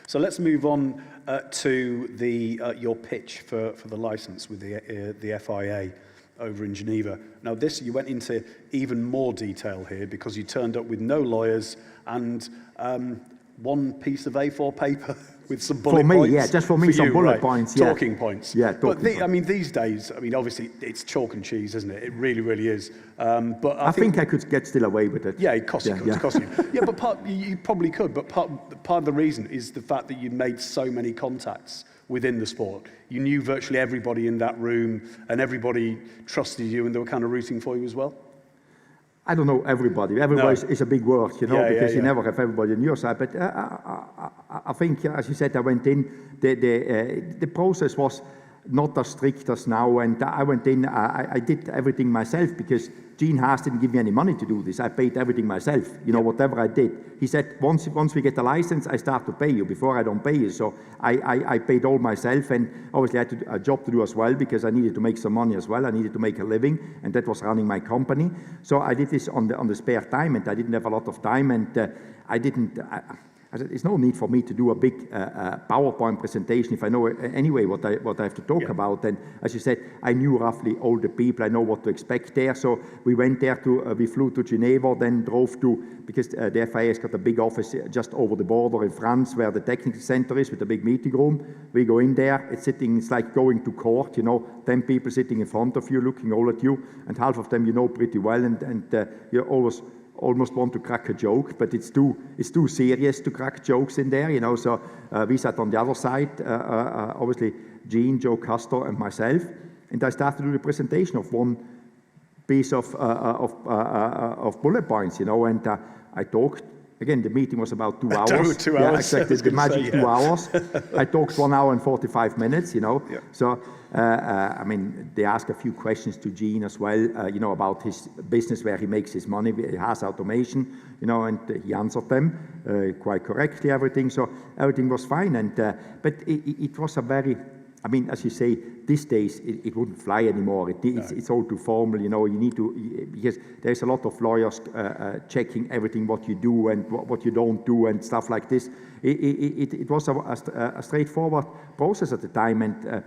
So let's move on to the your pitch for the license with the FIA over in Geneva. Now this, you went into even more detail here because you turned up with no lawyers and one piece of A4 paper with some bullet points. For me, yeah, just for me, some bullet points, yeah. Talking points. Yeah, talking points. I mean, these days, I mean, obviously, it's chalk and cheese, isn't it? It really, really is. But I think I could get still away with it. Yeah, it costs you. Yeah, but you probably could. But part of the reason is the fact that you made so many contacts within the sport. You knew virtually everybody in that room, and everybody trusted you, and they were kind of rooting for you as well. I don't know everybody. Everybody is a big word, you know, because you never have everybody on your side. But I think, as you said, I went in. The process was not as strict as now, and I went in. I did everything myself because Gene Haas didn't give me any money to do this. I paid everything myself. You know, whatever I did. He said, once we get the license, I start to pay you. Before I don't pay you. So I paid all myself, and obviously I had a job to do as well because I needed to make some money as well. I needed to make a living, and that was running my company. So I did this on the spare time, and I didn't have a lot of time, and I didn't. There's no need for me to do a big PowerPoint presentation if I know anyway what I have to talk about. And as you said, I knew roughly all the people. I know what to expect there. So we went there we flew to Geneva, then drove to, because the FIA has got a big office just over the border in France where the technical center is with a big meeting room. We go in there, it's like going to court, you know, 10 people sitting in front of you, looking all at you, and half of them you know pretty well, and you almost want to crack a joke, but it's too serious to crack jokes in there, you know. So we sat on the other side, obviously Gene, Joe Castor, and myself, and I started to do the presentation of one piece of bullet points, you know, and I talked. Again, the meeting was about 2 hours. 2 hours. Yeah, exactly. The magic 2 hours. I talked 1 hour and 45 minutes, you know. Yeah. So, I mean, they asked a few questions to Gene as well, you know, about his business, where he makes his money. He has automation, you know, and he answered them quite correctly, everything. So everything was fine. And but it was a very, I mean, as you say, these days it wouldn't fly anymore. It's all too formal, you know. You need to, because there's a lot of lawyers checking everything what you do and what you don't do and stuff like this. It was a straightforward process at the time, and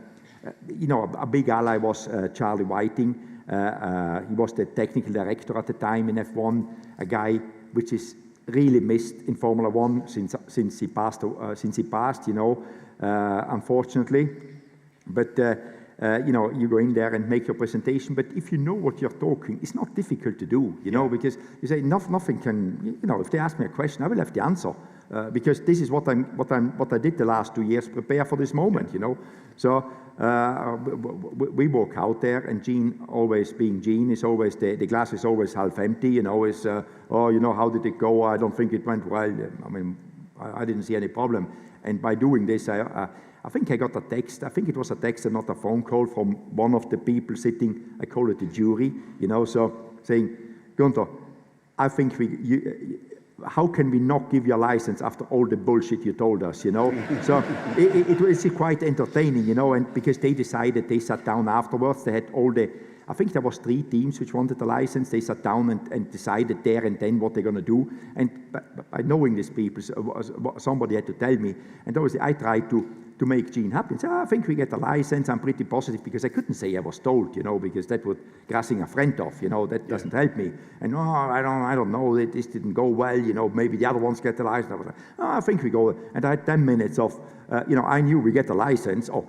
you know, a big ally was Charlie Whiting. He was the technical director at the time in F1, a guy which is really missed in Formula One since he passed, you know, unfortunately. But you know, you go in there and make your presentation. But if you know what you're talking, it's not difficult to do, you know, because you say nothing can. You know, if they ask me a question, I will have the answer because this is what I did the last 2 years, prepare for this moment, you know. So we walk out there, and Gene, always being Gene, is always the glass is always half empty, you know. Is oh, you know, how did it go? I don't think it went well. I mean, I didn't see any problem. And by doing this, I think I got a text. I think it was a text and not a phone call from one of the people sitting. I call it the jury, you know. So saying, Guenther, I think how can we not give you a license after all the bullshit you told us, you know? So it was quite entertaining, you know. And because they decided, they sat down afterwards. They had all the. I think there was 3 teams which wanted the license. They sat down and decided there and then what they're going to do. And by knowing these people, somebody had to tell me. And obviously I tried to make Gene happy and say, I think we get a license. I'm pretty positive, because I couldn't say I was told, you know, because that would grassing a friend off, you know, that doesn't help me. And I don't know, this didn't go well, you know, maybe the other ones get the license. I was like, I think we go. And I had 10 minutes of, you know, I knew we get the license. Oh,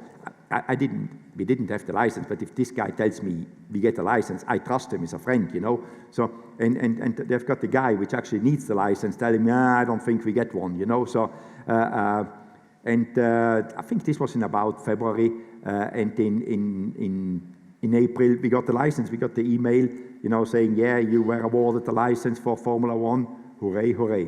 we didn't have the license, but if this guy tells me we get the license, I trust him as a friend, you know. So, and they've got the guy which actually needs the license telling me, I don't think we get one, you know. So, I think this was in about February, and in April we got the license. We got the email, you know, saying, yeah, you were awarded the license for Formula One. Hooray, hooray.